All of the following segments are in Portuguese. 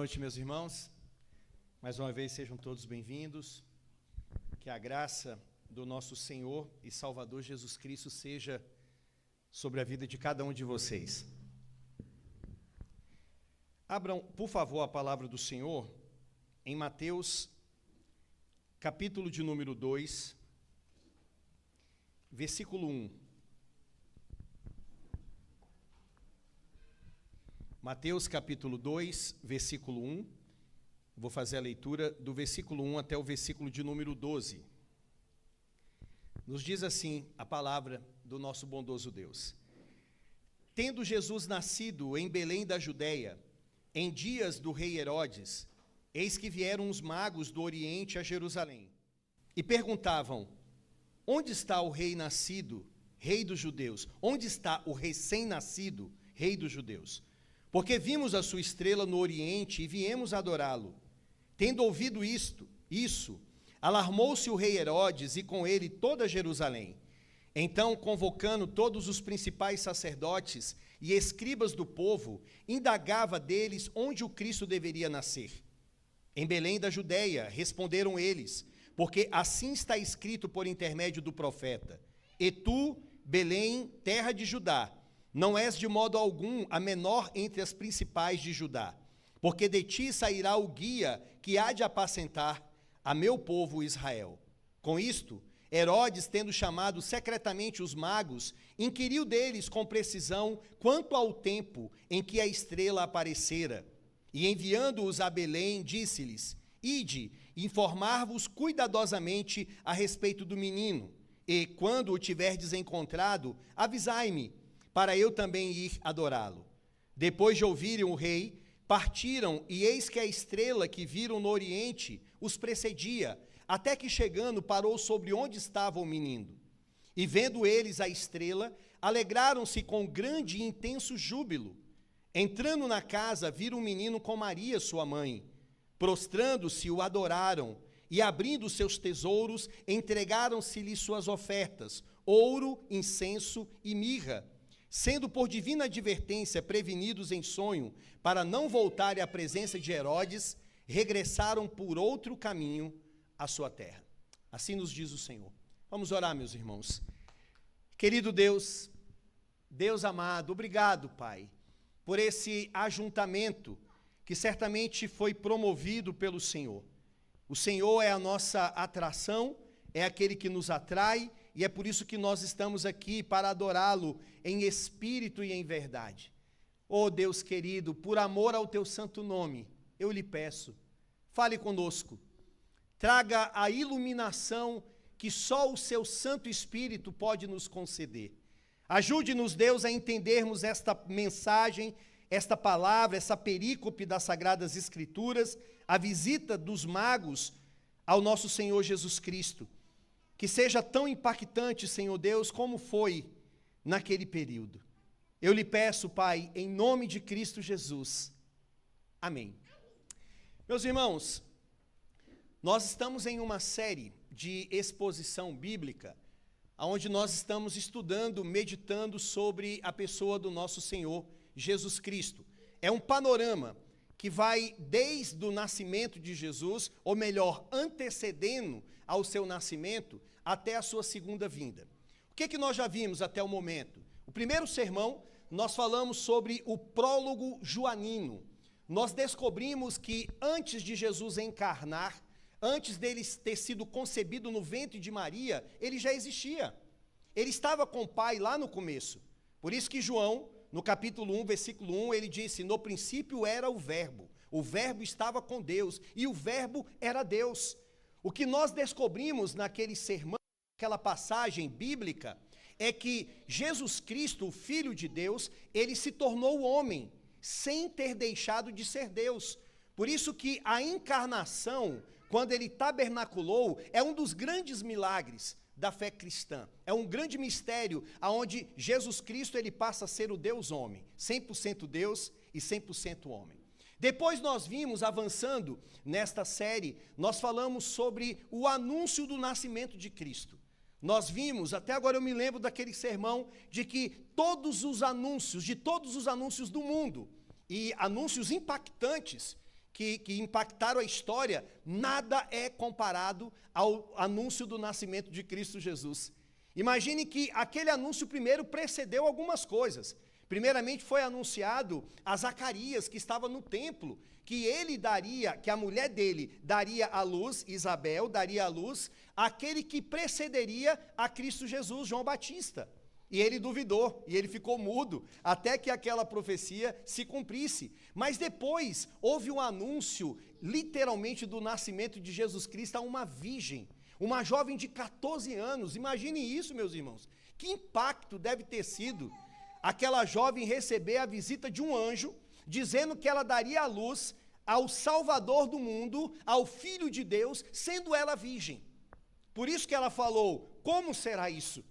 noite, meus irmãos. Mais uma vez, sejam todos bem-vindos. Que a graça do nosso Senhor e Salvador Jesus Cristo seja sobre a vida de cada um de vocês. Abram, por favor, a palavra do Senhor em Mateus, capítulo de número 2, versículo 1. Mateus capítulo 2, versículo 1, vou fazer a leitura do versículo 1 até o versículo de número 12. Nos diz assim a palavra do nosso bondoso Deus. Tendo Jesus nascido em Belém da Judéia, em dias do rei Herodes, eis que vieram os magos do Oriente a Jerusalém, e perguntavam, onde está o rei nascido, rei dos judeus? Onde está o recém-nascido, rei dos judeus? Porque vimos a sua estrela no Oriente e viemos adorá-lo. Tendo ouvido isso, alarmou-se o rei Herodes e com ele toda Jerusalém. Então, convocando todos os principais sacerdotes e escribas do povo, indagava deles onde o Cristo deveria nascer. Em Belém da Judéia, responderam eles, porque assim está escrito por intermédio do profeta: E tu, Belém, terra de Judá, não és de modo algum a menor entre as principais de Judá, porque de ti sairá o guia que há de apacentar a meu povo Israel. Com isto, Herodes, tendo chamado secretamente os magos, inquiriu deles com precisão quanto ao tempo em que a estrela aparecera. E enviando-os a Belém, disse-lhes, ide, informar-vos cuidadosamente a respeito do menino, e quando o tiverdes encontrado, avisai-me, para eu também ir adorá-lo. Depois de ouvirem o rei, partiram, e eis que a estrela que viram no Oriente os precedia, até que chegando parou sobre onde estava o menino. E vendo eles a estrela, alegraram-se com grande e intenso júbilo. Entrando na casa, viram o menino com Maria, sua mãe. Prostrando-se, o adoraram, e abrindo seus tesouros, entregaram-se-lhe suas ofertas, ouro, incenso e mirra. Sendo por divina advertência prevenidos em sonho, para não voltarem à presença de Herodes, regressaram por outro caminho à sua terra. Assim nos diz o Senhor. Vamos orar, meus irmãos. Querido Deus, Deus amado, obrigado, Pai, por esse ajuntamento que certamente foi promovido pelo Senhor. O Senhor é a nossa atração, é aquele que nos atrai, e é por isso que nós estamos aqui para adorá-lo em espírito e em verdade. Oh Deus querido, por amor ao teu santo nome, eu lhe peço, fale conosco, traga a iluminação que só o seu Santo Espírito pode nos conceder. Ajude-nos, Deus, a entendermos esta mensagem, esta palavra, essa perícope das Sagradas Escrituras, a visita dos magos ao nosso Senhor Jesus Cristo. Que seja tão impactante, Senhor Deus, como foi naquele período. Eu lhe peço, Pai, em nome de Cristo Jesus. Amém. Meus irmãos, nós estamos em uma série de exposição bíblica, onde nós estamos estudando, meditando sobre a pessoa do nosso Senhor Jesus Cristo. É um panorama que vai desde o nascimento de Jesus, ou melhor, antecedendo ao seu nascimento, até a sua segunda vinda. O que nós já vimos até o momento? O primeiro sermão, nós falamos sobre o prólogo joanino. Nós descobrimos que antes de Jesus encarnar, antes dele ter sido concebido no ventre de Maria, ele já existia. Ele estava com o Pai lá no começo. Por isso que João, no capítulo 1, versículo 1, ele disse, no princípio era o Verbo estava com Deus, e o Verbo era Deus. O que nós descobrimos naquele sermão, aquela passagem bíblica, é que Jesus Cristo, o Filho de Deus, ele se tornou homem, sem ter deixado de ser Deus. Por isso que a encarnação, quando ele tabernaculou, é um dos grandes milagres da fé cristã. É um grande mistério, onde Jesus Cristo ele passa a ser o Deus homem, 100% Deus e 100% homem. Depois nós vimos, avançando nesta série, nós falamos sobre o anúncio do nascimento de Cristo. Nós vimos, até agora eu me lembro daquele sermão, de que todos os anúncios do mundo, e anúncios impactantes, que impactaram a história, nada é comparado ao anúncio do nascimento de Cristo Jesus. Imagine que aquele anúncio primeiro precedeu algumas coisas. Primeiramente foi anunciado a Zacarias, que estava no templo, que a mulher dele daria à luz, Isabel, daria à luz, aquele que precederia a Cristo Jesus, João Batista. E ele duvidou, e ele ficou mudo, até que aquela profecia se cumprisse. Mas depois houve um anúncio, literalmente, do nascimento de Jesus Cristo a uma virgem, uma jovem de 14 anos. Imagine isso, meus irmãos. Que impacto deve ter sido aquela jovem receber a visita de um anjo, dizendo que ela daria à luz ao Salvador do mundo, ao Filho de Deus, sendo ela virgem. Por isso que ela falou: como será isso,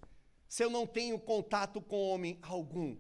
se eu não tenho contato com homem algum?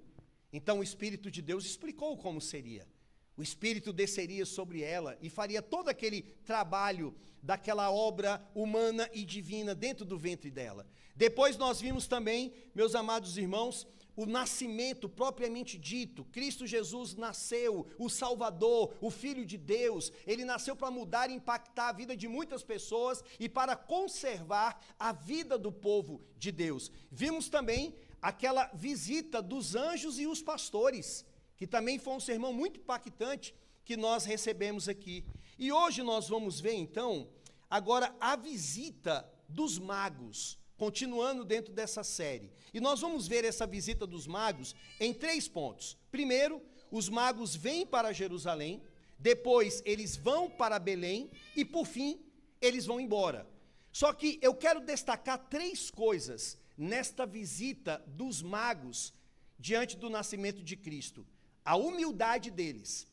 Então o Espírito de Deus explicou como seria. O Espírito desceria sobre ela e faria todo aquele trabalho daquela obra humana e divina dentro do ventre dela. Depois nós vimos também, meus amados irmãos, o nascimento propriamente dito. Cristo Jesus nasceu, o Salvador, o Filho de Deus. Ele nasceu para mudar e impactar a vida de muitas pessoas e para conservar a vida do povo de Deus. Vimos também aquela visita dos anjos e os pastores, que também foi um sermão muito impactante que nós recebemos aqui. E hoje nós vamos ver, então, agora a visita dos magos, continuando dentro dessa série. E nós vamos ver essa visita dos magos em 3 pontos. Primeiro, os magos vêm para Jerusalém, depois eles vão para Belém e, por fim, eles vão embora. Só que eu quero destacar 3 coisas nesta visita dos magos diante do nascimento de Cristo: a humildade deles,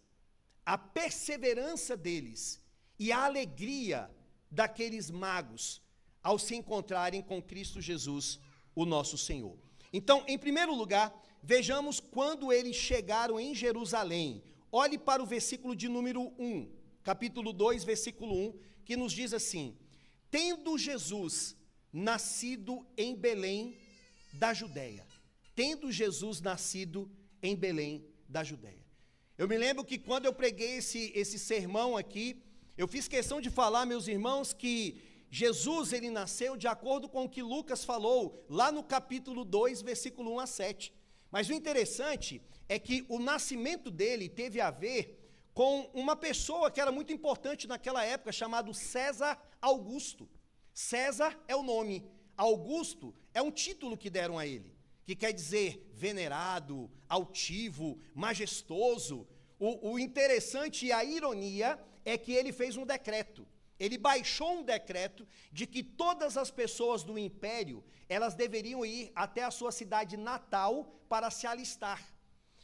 a perseverança deles e a alegria daqueles magos ao se encontrarem com Cristo Jesus, o nosso Senhor. Então, em primeiro lugar, vejamos quando eles chegaram em Jerusalém. Olhe para o versículo de número 1, capítulo 2, versículo 1, que nos diz assim: tendo Jesus nascido em Belém da Judéia. Tendo Jesus nascido em Belém da Judéia. Eu me lembro que quando eu preguei esse sermão aqui, eu fiz questão de falar, meus irmãos, que Jesus, ele nasceu de acordo com o que Lucas falou, lá no capítulo 2, versículo 1 a 7. Mas o interessante é que o nascimento dele teve a ver com uma pessoa que era muito importante naquela época, chamado César Augusto. César é o nome, Augusto é um título que deram a ele, que quer dizer venerado, altivo, majestoso. O interessante e a ironia é que ele fez um decreto. Ele baixou um decreto de que todas as pessoas do império, elas deveriam ir até a sua cidade natal para se alistar.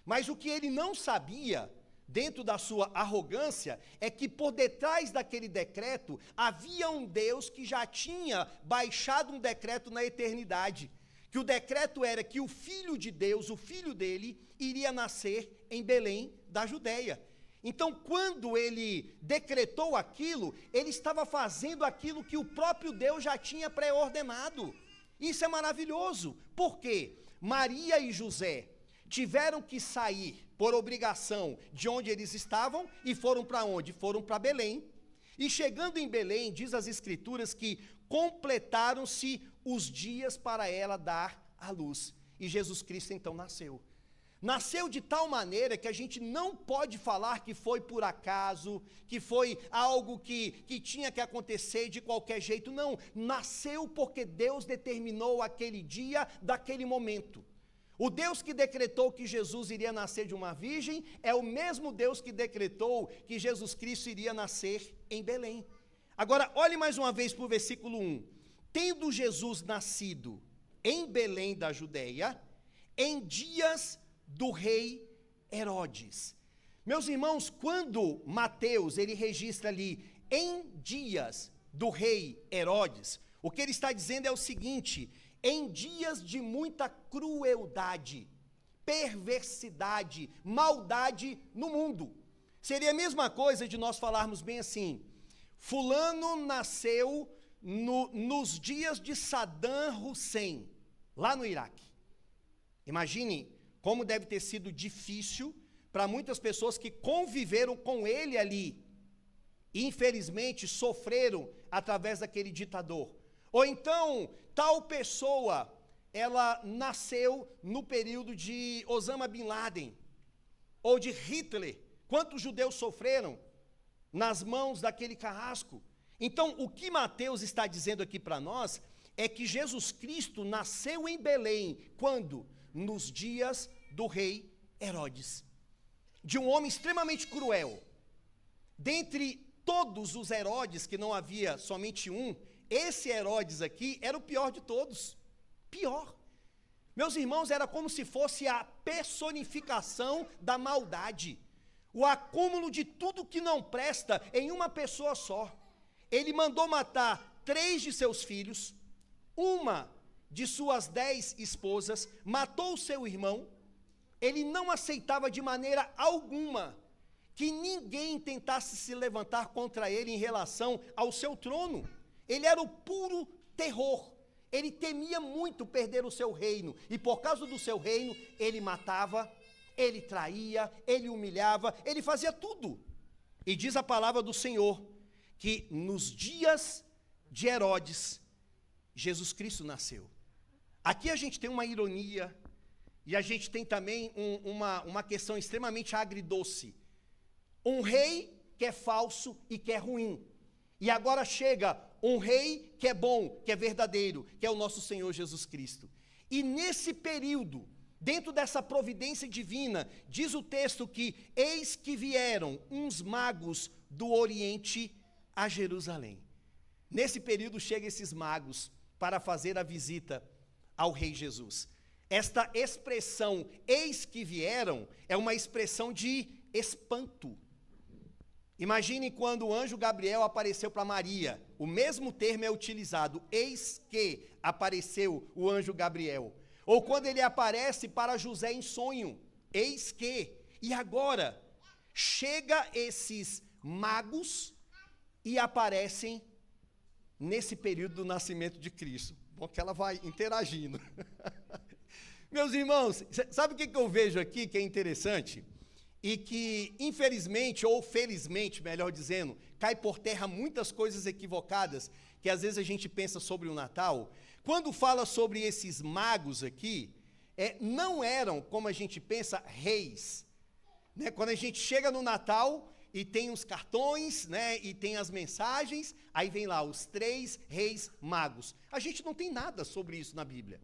Mas o que ele não sabia, dentro da sua arrogância, é que por detrás daquele decreto havia um Deus que já tinha baixado um decreto na eternidade. Que o decreto era que o Filho de Deus, o filho dele, iria nascer em Belém da Judéia. Então, quando ele decretou aquilo, ele estava fazendo aquilo que o próprio Deus já tinha pré-ordenado. Isso é maravilhoso. Por quê? Maria e José tiveram que sair por obrigação de onde eles estavam e foram para onde? Foram para Belém. E chegando em Belém, diz as Escrituras que completaram-se os dias para ela dar à luz. E Jesus Cristo então nasceu. Nasceu de tal maneira que a gente não pode falar que foi por acaso, que foi algo que tinha que acontecer de qualquer jeito. Não, nasceu porque Deus determinou aquele dia, daquele momento. O Deus que decretou que Jesus iria nascer de uma virgem é o mesmo Deus que decretou que Jesus Cristo iria nascer em Belém. Agora, olhe mais uma vez para o versículo 1. Tendo Jesus nascido em Belém da Judéia, em dias do rei Herodes. Meus irmãos, quando Mateus, ele registra ali, em dias do rei Herodes, o que ele está dizendo é o seguinte: em dias de muita crueldade, perversidade, maldade no mundo. Seria a mesma coisa de nós falarmos bem assim: fulano nasceu nos dias de Saddam Hussein, lá no Iraque. Imagine como deve ter sido difícil para muitas pessoas que conviveram com ele ali, infelizmente, sofreram através daquele ditador. Ou então, tal pessoa, ela nasceu no período de Osama Bin Laden, ou de Hitler. Quantos judeus sofreram nas mãos daquele carrasco? Então, o que Mateus está dizendo aqui para nós é que Jesus Cristo nasceu em Belém. Quando? Nos dias do rei Herodes, de um homem extremamente cruel. Dentre todos os Herodes, que não havia somente um, esse Herodes aqui era o pior de todos. Pior. Meus irmãos, era como se fosse a personificação da maldade, o acúmulo de tudo que não presta em uma pessoa só. Ele mandou matar 3 de seus filhos, uma de suas 10 esposas, matou o seu irmão. Ele não aceitava de maneira alguma que ninguém tentasse se levantar contra ele em relação ao seu trono. Ele era o puro terror. Ele temia muito perder o seu reino, e por causa do seu reino, ele matava, ele traía, ele humilhava, ele fazia tudo. E diz a palavra do Senhor, que nos dias de Herodes, Jesus Cristo nasceu. Aqui a gente tem uma ironia, e a gente tem também uma questão extremamente agridoce. Um rei que é falso e que é ruim. E agora chega um rei que é bom, que é verdadeiro, que é o nosso Senhor Jesus Cristo. E nesse período, dentro dessa providência divina, diz o texto que eis que vieram uns magos do Oriente a Jerusalém. Nesse período chegam esses magos para fazer a visita ao rei Jesus. Esta expressão, eis que vieram, é uma expressão de espanto. Imagine quando o anjo Gabriel apareceu para Maria, o mesmo termo é utilizado, eis que apareceu o anjo Gabriel. Ou quando ele aparece para José em sonho, eis que. E agora, chega esses magos e aparecem nesse período do nascimento de Cristo. Bom, que ela vai interagindo. Meus irmãos, sabe o que eu vejo aqui que é interessante? E que, infelizmente, ou felizmente, melhor dizendo, cai por terra muitas coisas equivocadas, que às vezes a gente pensa sobre o Natal. Quando fala sobre esses magos aqui, não eram, como a gente pensa, reis. Né? Quando a gente chega no Natal e tem os cartões, né, e tem as mensagens, aí vem lá os 3 reis magos. A gente não tem nada sobre isso na Bíblia.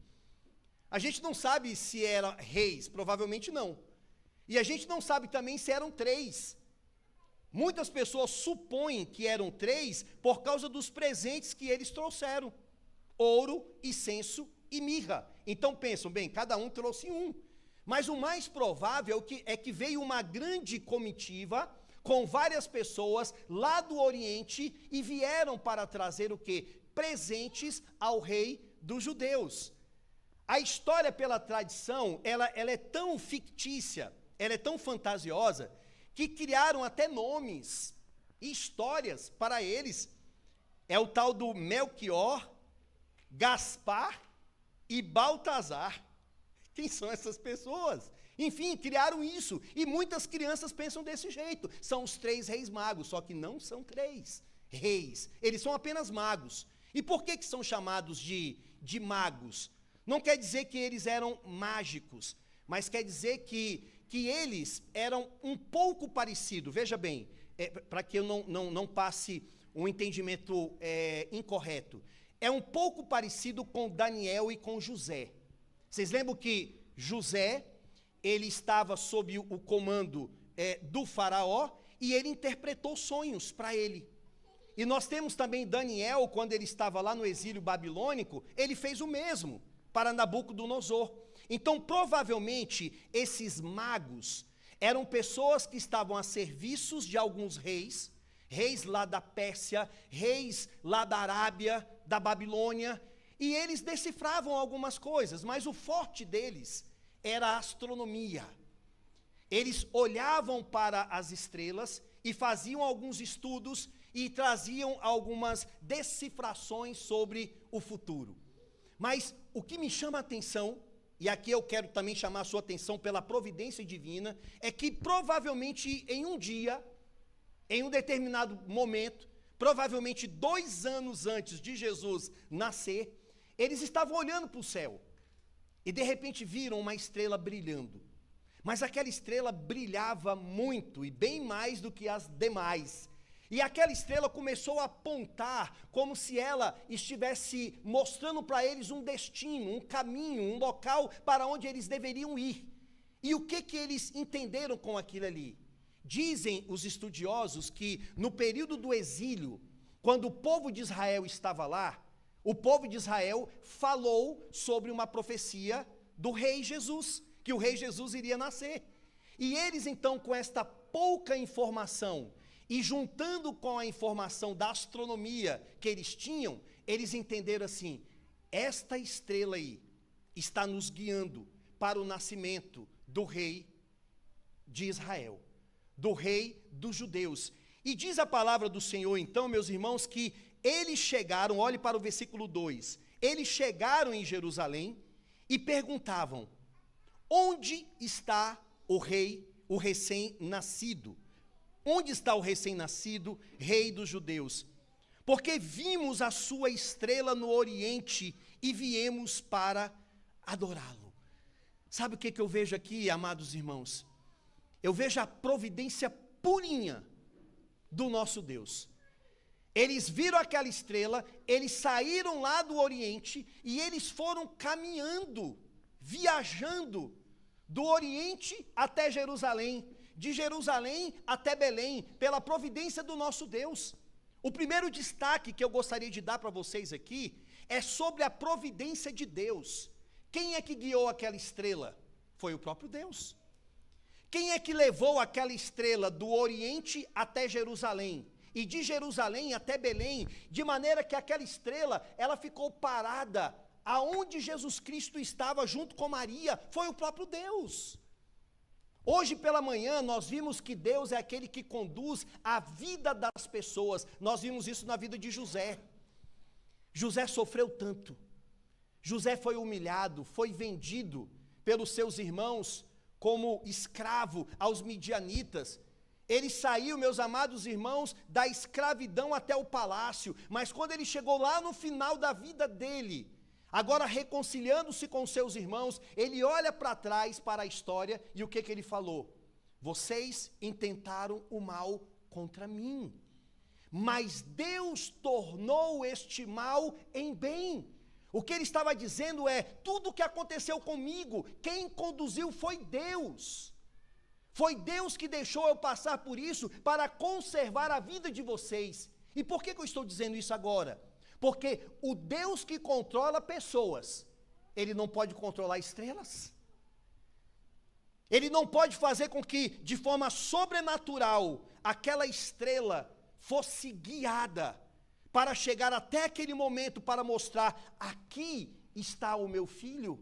A gente não sabe se eram reis, provavelmente não. E a gente não sabe também se eram 3. Muitas pessoas supõem que eram 3 por causa dos presentes que eles trouxeram. Ouro, incenso e mirra. Então pensam, bem, cada um trouxe um. Mas o mais provável é que veio uma grande comitiva com várias pessoas lá do Oriente e vieram para trazer o quê? Presentes ao rei dos judeus. A história, pela tradição, ela é tão fictícia, ela é tão fantasiosa, que criaram até nomes e histórias para eles. É o tal do Melquior, Gaspar e Baltazar. Quem são essas pessoas? Enfim, criaram isso, e muitas crianças pensam desse jeito. São os 3 reis magos, só que não são 3 reis, eles são apenas magos. E por que são chamados de magos? Não quer dizer que eles eram mágicos, mas quer dizer que eles eram um pouco parecidos. Veja bem, para que eu não passe um entendimento incorreto. É um pouco parecido com Daniel e com José. Vocês lembram que José, ele estava sob o comando do faraó, e ele interpretou sonhos para ele. E nós temos também Daniel, quando ele estava lá no exílio babilônico, ele fez o mesmo para Nabucodonosor. Então, provavelmente, esses magos eram pessoas que estavam a serviços de alguns reis, reis lá da Pérsia, reis lá da Arábia, da Babilônia, e eles decifravam algumas coisas, mas o forte deles era a astronomia. Eles olhavam para as estrelas e faziam alguns estudos e traziam algumas decifrações sobre o futuro. Mas o que me chama a atenção, e aqui eu quero também chamar a sua atenção pela providência divina, é que provavelmente em um dia, em um determinado momento, provavelmente 2 anos antes de Jesus nascer, eles estavam olhando para o céu e de repente viram uma estrela brilhando. Mas aquela estrela brilhava muito e bem mais do que as demais. E aquela estrela começou a apontar como se ela estivesse mostrando para eles um destino, um caminho, um local para onde eles deveriam ir. E o que eles entenderam com aquilo ali? Dizem os estudiosos que no período do exílio, quando o povo de Israel estava lá, o povo de Israel falou sobre uma profecia do rei Jesus, que o rei Jesus iria nascer. E eles então, com esta pouca informação, e juntando com a informação da astronomia que eles tinham, eles entenderam assim: esta estrela aí está nos guiando para o nascimento do rei de Israel, do rei dos judeus. E diz a palavra do Senhor então, meus irmãos, que eles chegaram, olhe para o versículo 2, eles chegaram em Jerusalém e perguntavam: onde está o rei, o recém-nascido? Onde está o recém-nascido, rei dos judeus? Porque vimos a sua estrela no oriente e viemos para adorá-lo. Sabe o que eu vejo aqui, amados irmãos? Eu vejo a providência purinha do nosso Deus. Eles viram aquela estrela, eles saíram lá do oriente e eles foram caminhando, viajando do oriente até Jerusalém, de Jerusalém até Belém, pela providência do nosso Deus. O primeiro destaque que eu gostaria de dar para vocês aqui é sobre a providência de Deus. Quem é que guiou aquela estrela? Foi o próprio Deus. Quem é que levou aquela estrela do oriente até Jerusalém? E de Jerusalém até Belém, de maneira que aquela estrela, ela ficou parada aonde Jesus Cristo estava junto com Maria, foi o próprio Deus. Hoje pela manhã nós vimos que Deus é aquele que conduz a vida das pessoas. Nós vimos isso na vida de José. José sofreu tanto. José foi humilhado, foi vendido pelos seus irmãos como escravo aos midianitas. Ele saiu, meus amados irmãos, da escravidão até o palácio, mas quando ele chegou lá no final da vida dele, agora reconciliando-se com seus irmãos, ele olha para trás para a história e o que ele falou? Vocês intentaram o mal contra mim, mas Deus tornou este mal em bem. O que ele estava dizendo é: tudo o que aconteceu comigo, quem conduziu foi Deus. Foi Deus que deixou eu passar por isso para conservar a vida de vocês. E por que eu estou dizendo isso agora? Porque o Deus que controla pessoas, Ele não pode controlar estrelas. Ele não pode fazer com que, de forma sobrenatural, aquela estrela fosse guiada para chegar até aquele momento para mostrar: aqui está o meu filho.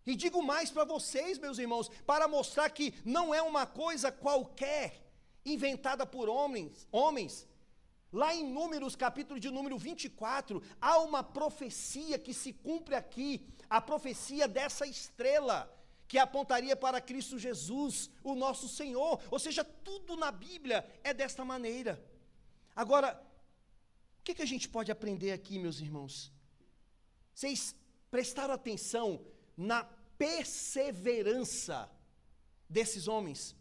E digo mais para vocês, meus irmãos, para mostrar que não é uma coisa qualquer, inventada por homens. Lá em Números, capítulo de número 24, há uma profecia que se cumpre aqui, a profecia dessa estrela, que apontaria para Cristo Jesus, o nosso Senhor. Ou seja, tudo na Bíblia é desta maneira. Agora, o que a gente pode aprender aqui, meus irmãos? Vocês prestaram atenção na perseverança desses homens?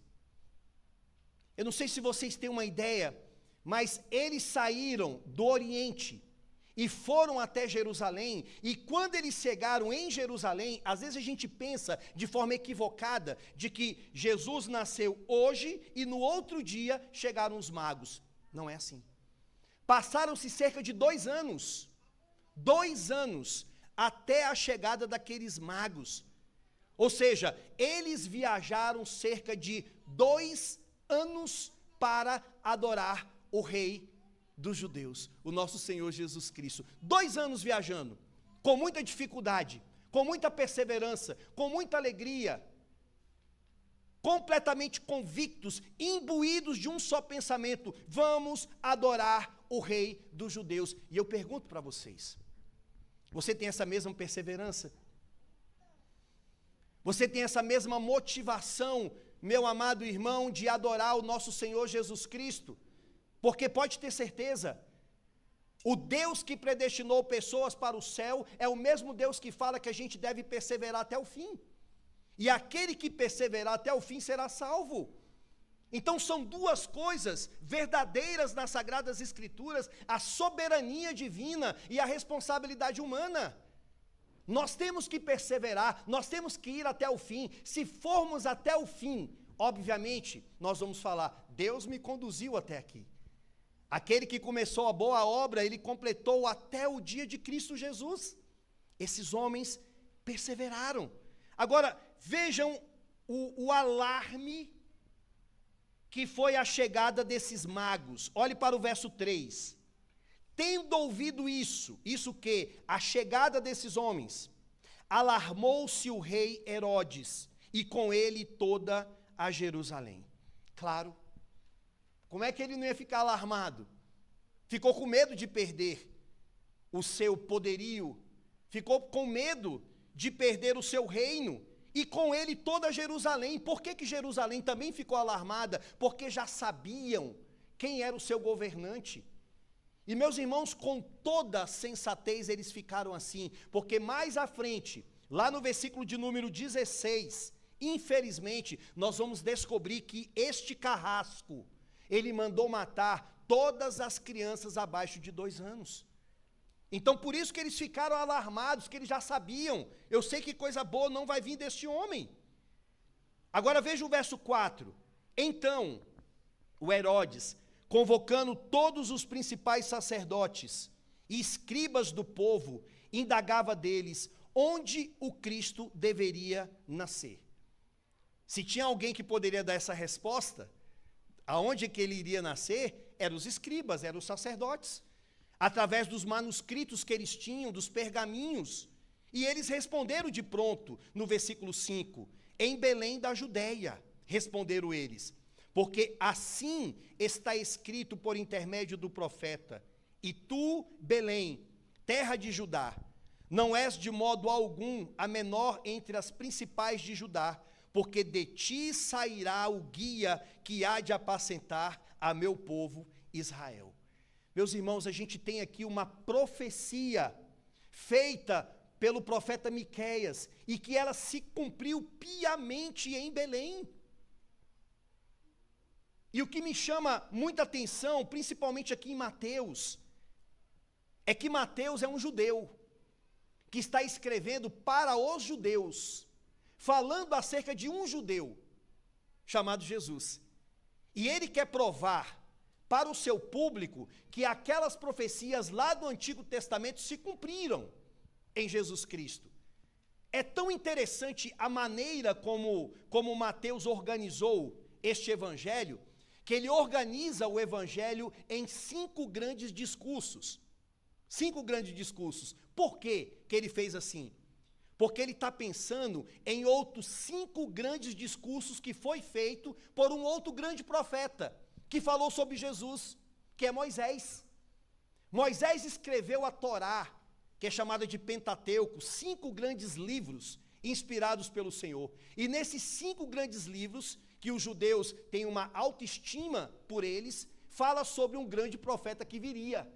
Eu não sei se vocês têm uma ideia, mas eles saíram do Oriente e foram até Jerusalém, e quando eles chegaram em Jerusalém, às vezes a gente pensa de forma equivocada, de que Jesus nasceu hoje e no outro dia chegaram os magos. Não é assim. Passaram-se cerca de 2 anos, 2 anos, até a chegada daqueles magos. Ou seja, eles viajaram cerca de 2 anos para adorar o rei dos judeus, o nosso Senhor Jesus Cristo. 2 anos viajando, com muita dificuldade, com muita perseverança, com muita alegria, completamente convictos, imbuídos de um só pensamento: vamos adorar o rei dos judeus. E eu pergunto para vocês: você tem essa mesma perseverança? Você tem essa mesma motivação, meu amado irmão, de adorar o nosso Senhor Jesus Cristo? Porque pode ter certeza, o Deus que predestinou pessoas para o céu é o mesmo Deus que fala que a gente deve perseverar até o fim. E aquele que perseverar até o fim será salvo. Então são duas coisas verdadeiras nas Sagradas Escrituras: a soberania divina e a responsabilidade humana. Nós temos que perseverar, nós temos que ir até o fim. Se formos até o fim, obviamente, nós vamos falar: Deus me conduziu até aqui. Aquele que começou a boa obra, ele completou até o dia de Cristo Jesus. Esses homens perseveraram. Agora, vejam o alarme que foi a chegada desses magos. Olhe para o verso 3. Tendo ouvido isso que? A chegada desses homens, alarmou-se o rei Herodes, e com ele toda a Jerusalém. Claro, como é que ele não ia ficar alarmado? Ficou com medo de perder o seu poderio, ficou com medo de perder o seu reino, e com ele toda Jerusalém. Por que Jerusalém também ficou alarmada? Porque já sabiam quem era o seu governante. E meus irmãos, com toda sensatez eles ficaram assim, porque mais à frente, lá no versículo de número 16, infelizmente, nós vamos descobrir que este carrasco, ele mandou matar todas as crianças abaixo de 2 anos. Então, por isso que eles ficaram alarmados, que eles já sabiam: eu sei que coisa boa não vai vir deste homem. Agora veja o verso 4. Então, o Herodes, convocando todos os principais sacerdotes e escribas do povo, indagava deles onde o Cristo deveria nascer. Se tinha alguém que poderia dar essa resposta, aonde que ele iria nascer, eram os escribas, eram os sacerdotes, através dos manuscritos que eles tinham, dos pergaminhos. E eles responderam de pronto, no versículo 5, em Belém da Judeia, responderam eles, porque assim está escrito por intermédio do profeta: e tu, Belém, terra de Judá, não és de modo algum a menor entre as principais de Judá, porque de ti sairá o guia que há de apacentar a meu povo Israel. Meus irmãos, a gente tem aqui uma profecia feita pelo profeta Miqueias, e que ela se cumpriu piamente em Belém. E o que me chama muita atenção, principalmente aqui em Mateus, é que Mateus é um judeu, que está escrevendo para os judeus, falando acerca de um judeu, chamado Jesus. E ele quer provar para o seu público que aquelas profecias lá do Antigo Testamento se cumpriram em Jesus Cristo. É tão interessante a maneira como Mateus organizou este evangelho, que ele organiza o evangelho em 5 grandes discursos. 5 grandes discursos. Por que ele fez assim? Porque ele está pensando em outros 5 grandes discursos que foi feito por um outro grande profeta, que falou sobre Jesus, que é Moisés. Moisés escreveu a Torá, que é chamada de Pentateuco, 5 grandes livros inspirados pelo Senhor. E nesses 5 grandes livros, que os judeus têm uma autoestima por eles, fala sobre um grande profeta que viria.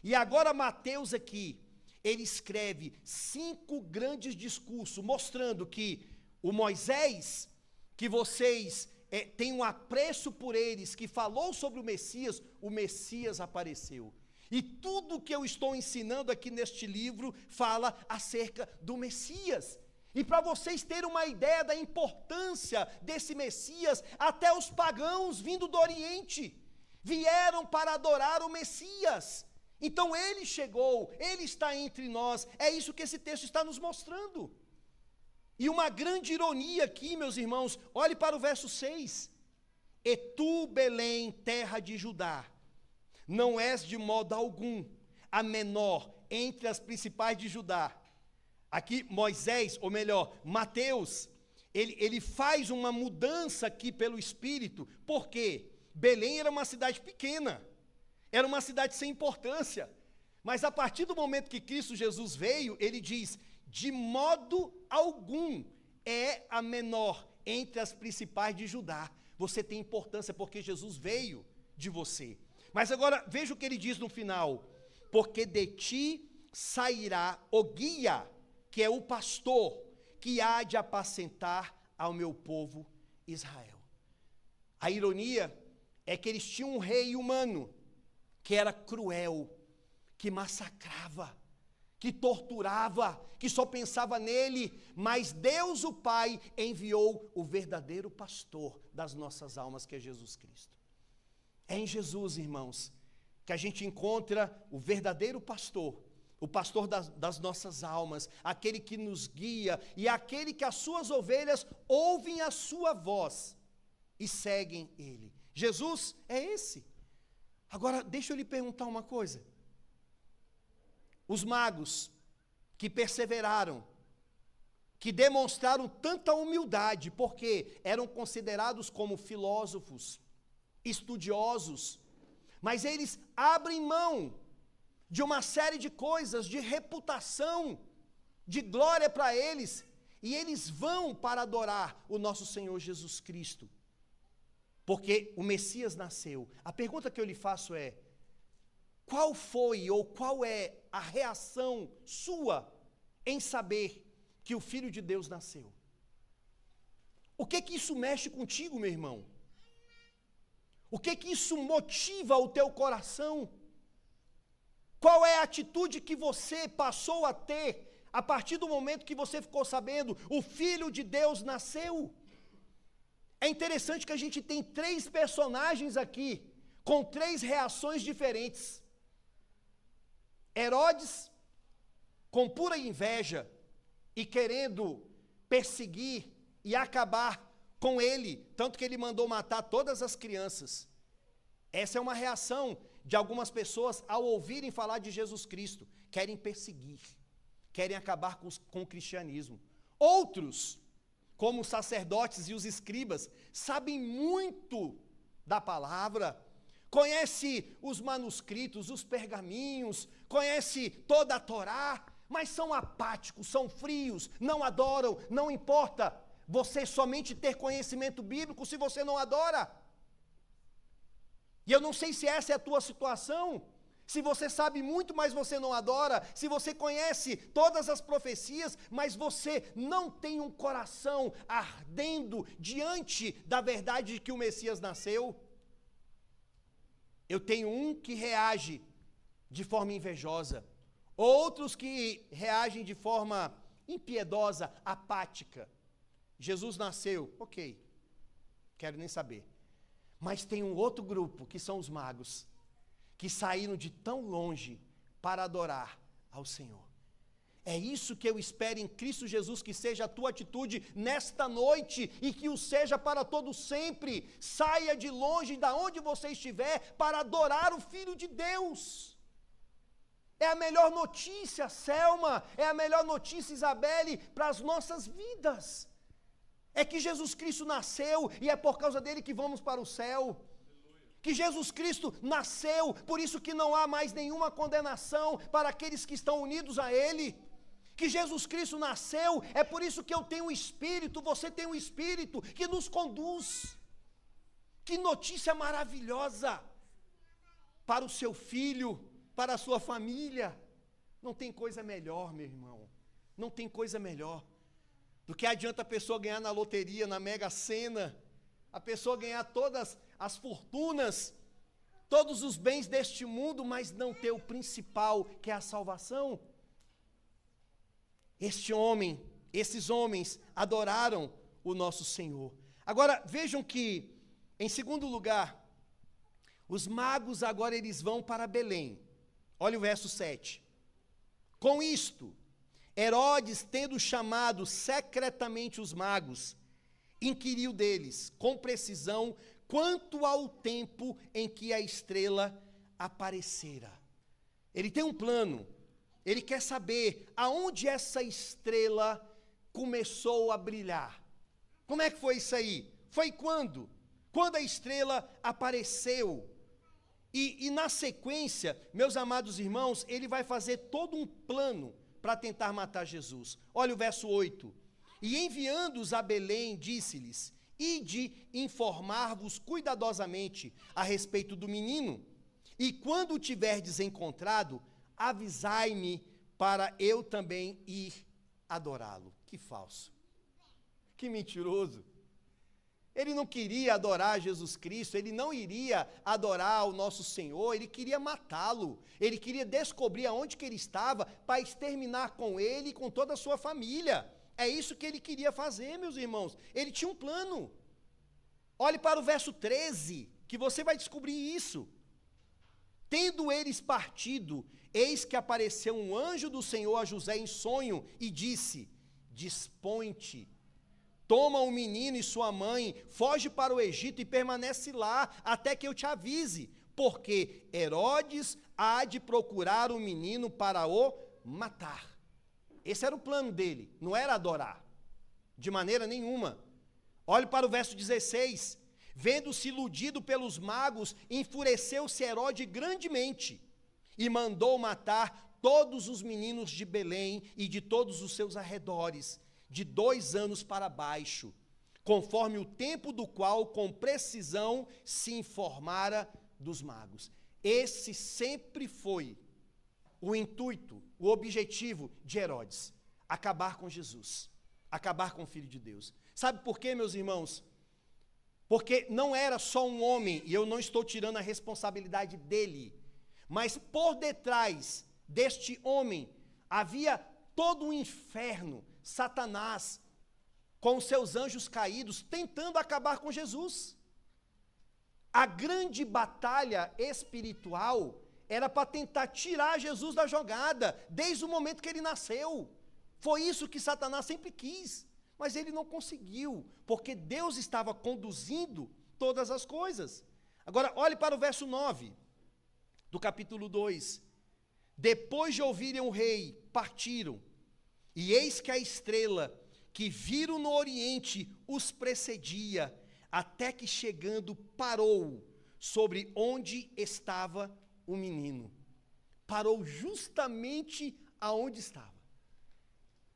E agora Mateus aqui, ele escreve 5 grandes discursos, mostrando que o Moisés, que vocês têm um apreço por eles, que falou sobre o Messias apareceu. E tudo que eu estou ensinando aqui neste livro fala acerca do Messias. E para vocês terem uma ideia da importância desse Messias, até os pagãos vindo do Oriente vieram para adorar o Messias. Então ele chegou, ele está entre nós. É isso que esse texto está nos mostrando. E uma grande ironia aqui, meus irmãos, olhe para o verso 6. E tu, Belém, terra de Judá, não és de modo algum a menor entre as principais de Judá. Aqui Moisés, ou melhor, Mateus, ele faz uma mudança aqui pelo Espírito. Por quê? Belém era uma cidade pequena, era uma cidade sem importância. Mas a partir do momento que Cristo Jesus veio, ele diz: de modo algum é a menor entre as principais de Judá. Você tem importância porque Jesus veio de você. Mas agora, veja o que ele diz no final. Porque de ti sairá o guia, que é o pastor, que há de apacentar ao meu povo Israel. A ironia é que eles tinham um rei humano, que era cruel, que massacrava, que torturava, que só pensava nele, mas Deus o Pai enviou o verdadeiro pastor das nossas almas, que é Jesus Cristo. É em Jesus, irmãos, que a gente encontra o verdadeiro pastor, o pastor das nossas almas, aquele que nos guia e aquele que as suas ovelhas ouvem a sua voz e seguem ele. Jesus é esse. Agora, deixa eu lhe perguntar uma coisa. Os magos que perseveraram, que demonstraram tanta humildade, porque eram considerados como filósofos, estudiosos, mas eles abrem mão de uma série de coisas, de reputação, de glória para eles, e eles vão para adorar o nosso Senhor Jesus Cristo, porque o Messias nasceu. A pergunta que eu lhe faço é: qual foi ou qual é a reação sua em saber que o Filho de Deus nasceu? O que isso mexe contigo, meu irmão? O que isso motiva o teu coração? Qual é a atitude que você passou a ter a partir do momento que você ficou sabendo o Filho de Deus nasceu? É interessante que a gente tem 3 personagens aqui, com 3 reações diferentes. Herodes, com pura inveja e querendo perseguir e acabar com ele, tanto que ele mandou matar todas as crianças. Essa é uma reação de algumas pessoas ao ouvirem falar de Jesus Cristo. Querem perseguir, querem acabar com o cristianismo. Outros, como os sacerdotes e os escribas, sabem muito da palavra, conhece os manuscritos, os pergaminhos, conhece toda a Torá, mas são apáticos, são frios, não adoram, não importa você somente ter conhecimento bíblico se você não adora. E eu não sei se essa é a tua situação, se você sabe muito, mas você não adora, se você conhece todas as profecias, mas você não tem um coração ardendo diante da verdade de que o Messias nasceu. Eu tenho um que reage de forma invejosa, outros que reagem de forma impiedosa, apática. Jesus nasceu, ok, quero nem saber. Mas tem um outro grupo, que são os magos, que saíram de tão longe para adorar ao Senhor. É isso que eu espero em Cristo Jesus, que seja a tua atitude nesta noite e que o seja para todo sempre. Saia de longe, de onde você estiver, para adorar o Filho de Deus. É a melhor notícia, Selma, é a melhor notícia, Isabelle, para as nossas vidas. É que Jesus Cristo nasceu e é por causa dele que vamos para o céu. Que Jesus Cristo nasceu, por isso que não há mais nenhuma condenação para aqueles que estão unidos a ele. Que Jesus Cristo nasceu, é por isso que eu tenho um Espírito, você tem um Espírito que nos conduz. Que notícia maravilhosa para o seu filho, para a sua família. Não tem coisa melhor, meu irmão, não tem coisa melhor do que adianta a pessoa ganhar na loteria, na Mega Sena, a pessoa ganhar todas as fortunas, todos os bens deste mundo, mas não ter o principal, que é a salvação. Esses homens adoraram o nosso Senhor. Agora, vejam que, em segundo lugar, os magos agora eles vão para Belém. Olha o verso 7. Com isto, Herodes, tendo chamado secretamente os magos, inquiriu deles, com precisão, quanto ao tempo em que a estrela aparecera. Ele tem um plano, ele quer saber aonde essa estrela começou a brilhar. Como é que foi isso aí? Foi quando? Quando a estrela apareceu. E na sequência, meus amados irmãos, ele vai fazer todo um plano para tentar matar Jesus. Olha o verso 8. E enviando-os a Belém, disse-lhes: ide informar-vos cuidadosamente a respeito do menino, e quando o tiverdes encontrado, avisai-me para eu também ir adorá-lo. Que falso, que mentiroso. Ele não queria adorar Jesus Cristo, ele não iria adorar o nosso Senhor, ele queria matá-lo, ele queria descobrir aonde que ele estava para exterminar com ele e com toda a sua família. É isso que ele queria fazer, meus irmãos. Ele tinha um plano. Olhe para o verso 13, que você vai descobrir isso. Tendo eles partido, eis que apareceu um anjo do Senhor a José em sonho e disse: dispõe-te, toma o menino e sua mãe, foge para o Egito e permanece lá até que eu te avise, porque Herodes há de procurar o menino para o matar. Esse era o plano dele, não era adorar, de maneira nenhuma. Olhe para o verso 16. Vendo-se iludido pelos magos, enfureceu-se Herodes grandemente e mandou matar todos os meninos de Belém e de todos os seus arredores, de 2 anos para baixo, conforme o tempo do qual com precisão se informara dos magos. Esse sempre foi o intuito, o objetivo de Herodes: acabar com Jesus, acabar com o Filho de Deus. Sabe por quê, meus irmãos? Porque não era só um homem, e eu não estou tirando a responsabilidade dele, mas por detrás deste homem havia todo um inferno, Satanás, com seus anjos caídos, tentando acabar com Jesus. A grande batalha espiritual era para tentar tirar Jesus da jogada, desde o momento que ele nasceu. Foi isso que Satanás sempre quis. Mas ele não conseguiu, porque Deus estava conduzindo todas as coisas. Agora, olhe para o verso 9, do capítulo 2. Depois de ouvirem o rei, partiram, e eis que a estrela que viram no oriente os precedia, até que chegando parou sobre onde estava o menino. Parou justamente aonde estava.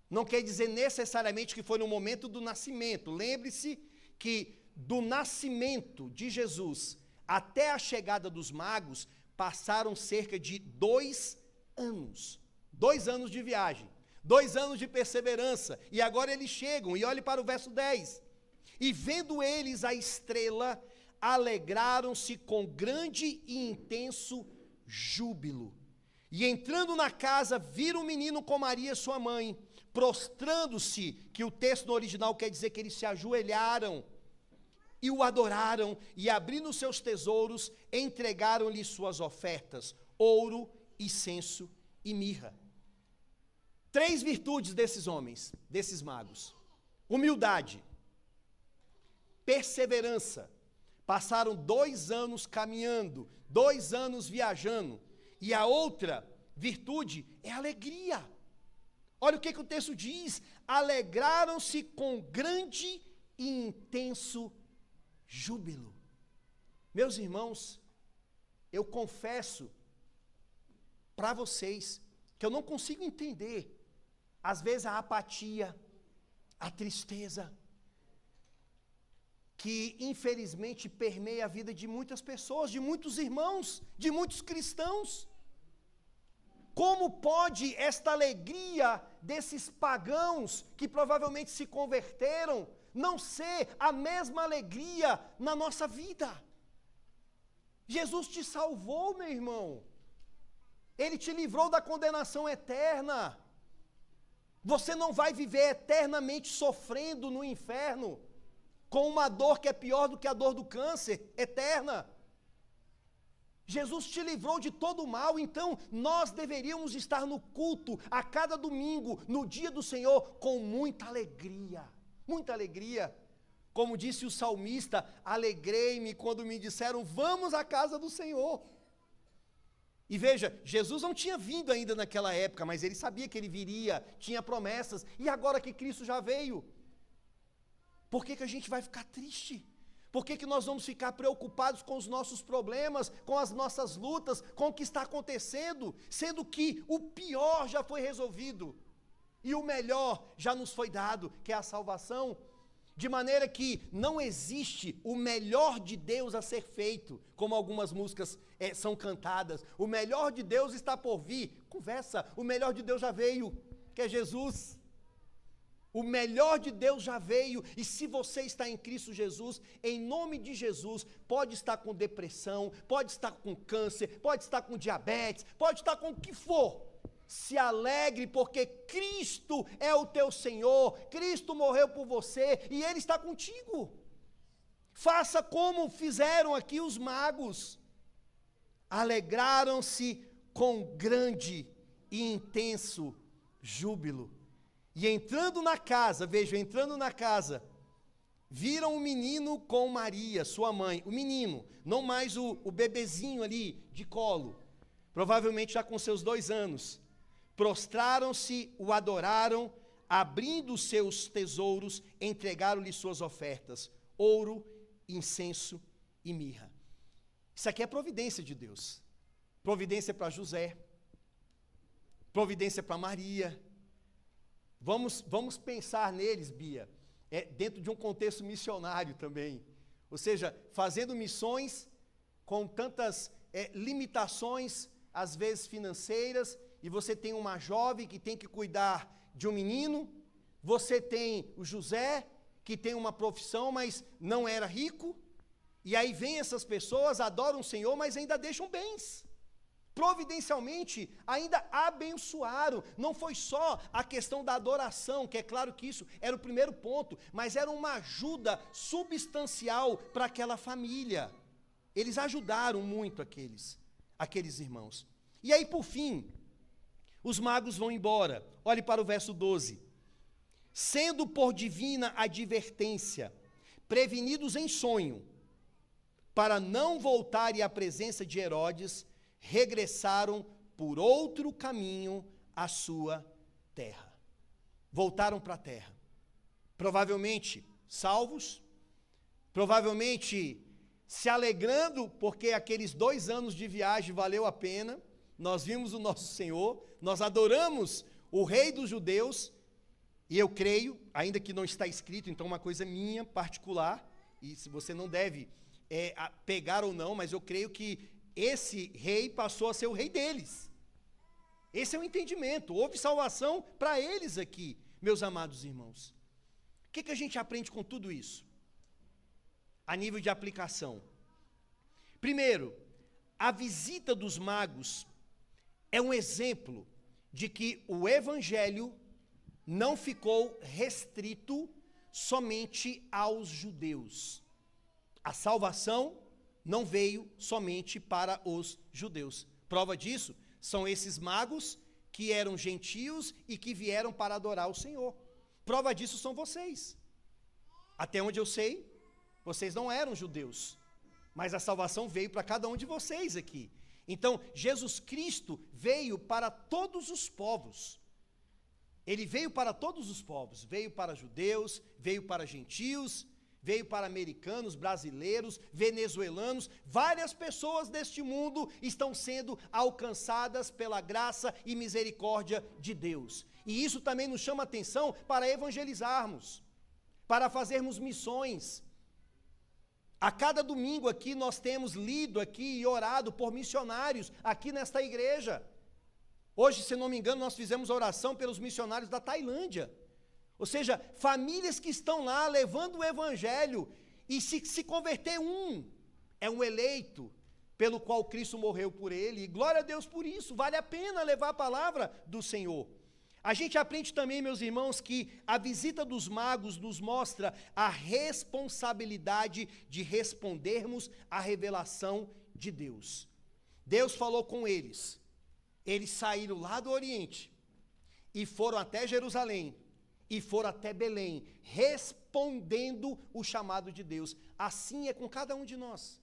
Não quer dizer necessariamente que foi no momento do nascimento. Lembre-se que do nascimento de Jesus até a chegada dos magos, passaram cerca de 2 anos. 2 anos de viagem, 2 anos de perseverança. E agora eles chegam, e olhe para o verso 10. E vendo eles a estrela, alegraram-se com grande e intenso júbilo. E entrando na casa, viram o menino com Maria, sua mãe, prostrando-se, que o texto no original quer dizer que eles se ajoelharam e o adoraram, e abrindo seus tesouros, entregaram-lhe suas ofertas, ouro, incenso e mirra. 3 virtudes desses homens, desses magos: humildade, perseverança. Passaram 2 anos caminhando, 2 anos viajando, e a outra virtude é alegria. Olha o que o texto diz: alegraram-se com grande e intenso júbilo. Meus irmãos, eu confesso para vocês que eu não consigo entender, às vezes, a apatia, a tristeza, que infelizmente permeia a vida de muitas pessoas, de muitos irmãos, de muitos cristãos. Como pode esta alegria desses pagãos que provavelmente se converteram não ser a mesma alegria na nossa vida? Jesus te salvou, meu irmão. Ele te livrou da condenação eterna. Você não vai viver eternamente sofrendo no inferno, com uma dor que é pior do que a dor do câncer, eterna. Jesus te livrou de todo o mal, então nós deveríamos estar no culto a cada domingo, no dia do Senhor, com muita alegria, muita alegria. Como disse o salmista: alegrei-me quando me disseram, vamos à casa do Senhor. E veja, Jesus não tinha vindo ainda naquela época, mas ele sabia que ele viria, tinha promessas, e agora que Cristo já veio, por que a gente vai ficar triste? Por que nós vamos ficar preocupados com os nossos problemas, com as nossas lutas, com o que está acontecendo, sendo que o pior já foi resolvido, e o melhor já nos foi dado, que é a salvação? De maneira que não existe o melhor de Deus a ser feito, como algumas músicas são cantadas. O melhor de Deus está por vir. Conversa, o melhor de Deus já veio, que é Jesus. O melhor de Deus já veio, e se você está em Cristo Jesus, em nome de Jesus, pode estar com depressão, pode estar com câncer, pode estar com diabetes, pode estar com o que for. Se alegre, porque Cristo é o teu Senhor, Cristo morreu por você, e Ele está contigo. Faça como fizeram aqui os magos. Alegraram-se com grande e intenso júbilo. E entrando na casa, entrando na casa, viram o menino com Maria, sua mãe. O menino, não mais o bebezinho ali de colo, provavelmente já com seus 2 anos. Prostraram-se, o adoraram, abrindo os seus tesouros, entregaram-lhe suas ofertas, ouro, incenso e mirra. Isso aqui é providência de Deus. Providência para José, providência para Maria. Vamos pensar neles, Bia, dentro de um contexto missionário também. Ou seja, fazendo missões com tantas limitações, às vezes financeiras, e você tem uma jovem que tem que cuidar de um menino, você tem o José, que tem uma profissão, mas não era rico, e aí vem essas pessoas, adoram o Senhor, mas ainda deixam bens. Providencialmente, ainda abençoaram. Não foi só a questão da adoração, que é claro que isso era o primeiro ponto, mas era uma ajuda substancial para aquela família. Eles ajudaram muito aqueles irmãos. E aí, por fim, os magos vão embora. Olhe para o verso 12. Sendo por divina advertência, prevenidos em sonho, para não voltarem à presença de Herodes, regressaram por outro caminho à sua terra. Voltaram para a terra. Provavelmente salvos, provavelmente se alegrando, porque aqueles 2 anos de viagem valeu a pena. Nós vimos o nosso Senhor, nós adoramos o Rei dos Judeus, e eu creio, ainda que não está escrito, então uma coisa minha particular, e se você não deve pegar ou não, mas eu creio que esse rei passou a ser o rei deles. Esse é o entendimento. Houve salvação para eles aqui, meus amados irmãos. O que a gente aprende com tudo isso? A nível de aplicação. Primeiro, a visita dos magos é um exemplo de que o evangelho não ficou restrito somente aos judeus. A salvação não veio somente para os judeus. Prova disso são esses magos que eram gentios e que vieram para adorar o Senhor. Prova disso são vocês. Até onde eu sei, vocês não eram judeus, mas a salvação veio para cada um de vocês aqui. Então, Jesus Cristo veio para todos os povos. Ele veio para todos os povos, veio para judeus, veio para gentios, veio para americanos, brasileiros, venezuelanos. Várias pessoas deste mundo estão sendo alcançadas pela graça e misericórdia de Deus. E isso também nos chama atenção para evangelizarmos, para fazermos missões. A cada domingo aqui nós temos lido aqui e orado por missionários aqui nesta igreja. Hoje, se não me engano, nós fizemos oração pelos missionários da Tailândia. Ou seja, famílias que estão lá levando o evangelho, e se converter é um eleito pelo qual Cristo morreu por ele, e glória a Deus por isso, vale a pena levar a palavra do Senhor. A gente aprende também, meus irmãos, que a visita dos magos nos mostra a responsabilidade de respondermos à revelação de Deus. Deus falou com eles, eles saíram lá do Oriente, e foram até Jerusalém, e foram até Belém, respondendo o chamado de Deus. Assim é com cada um de nós.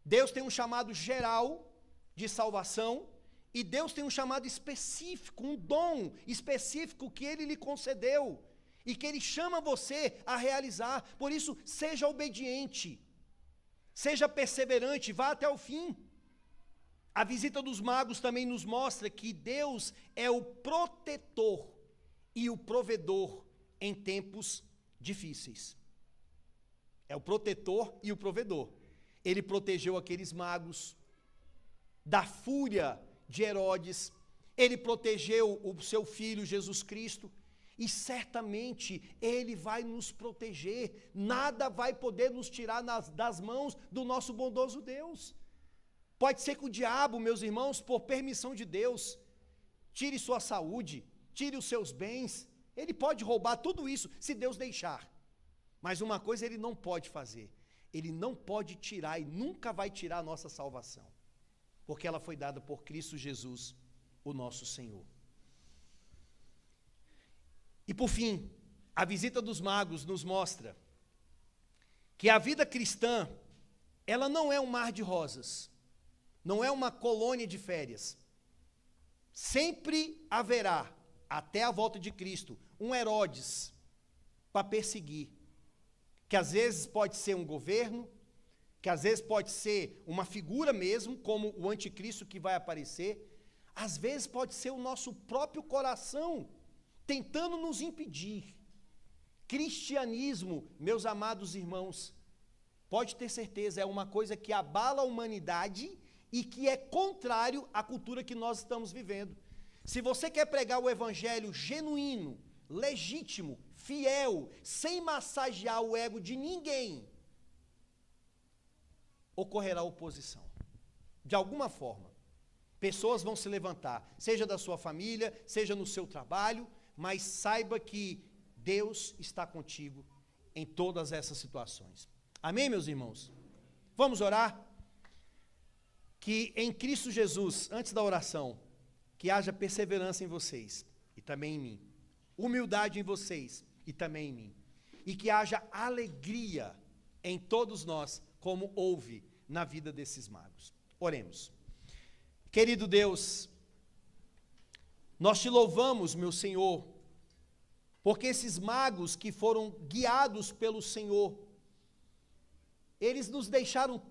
Deus tem um chamado geral de salvação, e Deus tem um chamado específico, um dom específico que Ele lhe concedeu, e que Ele chama você a realizar. Por isso, seja obediente, seja perseverante, vá até o fim. A visita dos magos também nos mostra que Deus é o protetor e o provedor em tempos difíceis. É o protetor e o provedor. Ele protegeu aqueles magos da fúria de Herodes, ele protegeu o seu filho Jesus Cristo, e certamente ele vai nos proteger, nada vai poder nos tirar das mãos do nosso bondoso Deus. Pode ser que o diabo, meus irmãos, por permissão de Deus, tire sua saúde, tire os seus bens, ele pode roubar tudo isso, se Deus deixar, mas uma coisa ele não pode fazer, ele não pode tirar e nunca vai tirar a nossa salvação, porque ela foi dada por Cristo Jesus, o nosso Senhor. E por fim, a visita dos magos nos mostra que a vida cristã, ela não é um mar de rosas, não é uma colônia de férias. Sempre haverá, até a volta de Cristo, um Herodes para perseguir, que às vezes pode ser um governo, que às vezes pode ser uma figura mesmo, como o anticristo que vai aparecer, às vezes pode ser o nosso próprio coração, tentando nos impedir. Cristianismo, meus amados irmãos, pode ter certeza, é uma coisa que abala a humanidade e que é contrário à cultura que nós estamos vivendo. Se você quer pregar o evangelho genuíno, legítimo, fiel, sem massagear o ego de ninguém, ocorrerá oposição. De alguma forma, pessoas vão se levantar, seja da sua família, seja no seu trabalho, mas saiba que Deus está contigo em todas essas situações. Amém, meus irmãos? Vamos orar? Que em Cristo Jesus, antes da oração, que haja perseverança em vocês e também em mim, humildade em vocês e também em mim, e que haja alegria em todos nós, como houve na vida desses magos. Oremos. Querido Deus, nós te louvamos, meu Senhor, porque esses magos que foram guiados pelo Senhor, eles nos deixaram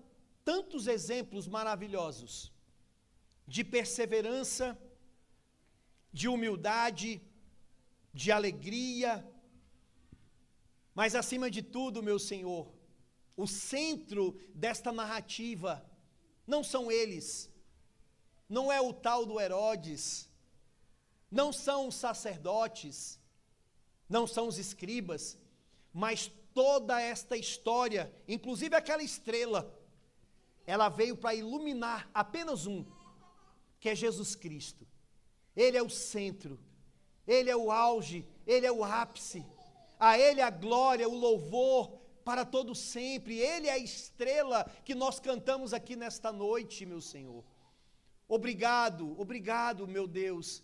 tantos exemplos maravilhosos de perseverança, de humildade, de alegria, mas acima de tudo, meu Senhor, o centro desta narrativa não são eles, não é o tal do Herodes, não são os sacerdotes, não são os escribas, mas toda esta história, inclusive aquela estrela, ela veio para iluminar apenas um, que é Jesus Cristo. Ele é o centro, Ele é o auge, Ele é o ápice, a Ele a glória, o louvor para todo sempre. Ele é a estrela que nós cantamos aqui nesta noite, meu Senhor. Obrigado, obrigado, meu Deus,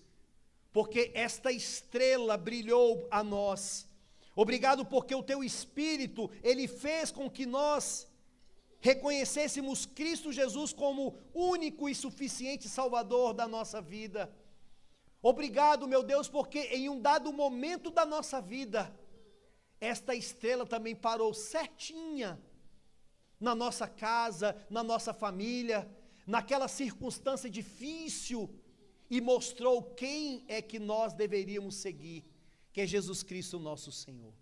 porque esta estrela brilhou a nós. Obrigado porque o Teu Espírito, Ele fez com que nós reconhecêssemos Cristo Jesus como único e suficiente Salvador da nossa vida. Obrigado, meu Deus, porque em um dado momento da nossa vida, esta estrela também parou certinha na nossa casa, na nossa família, naquela circunstância difícil, e mostrou quem é que nós deveríamos seguir, que é Jesus Cristo, nosso Senhor.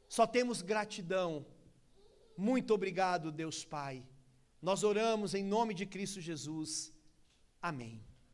Só temos gratidão. Muito obrigado, Deus Pai. Nós oramos em nome de Cristo Jesus. Amém.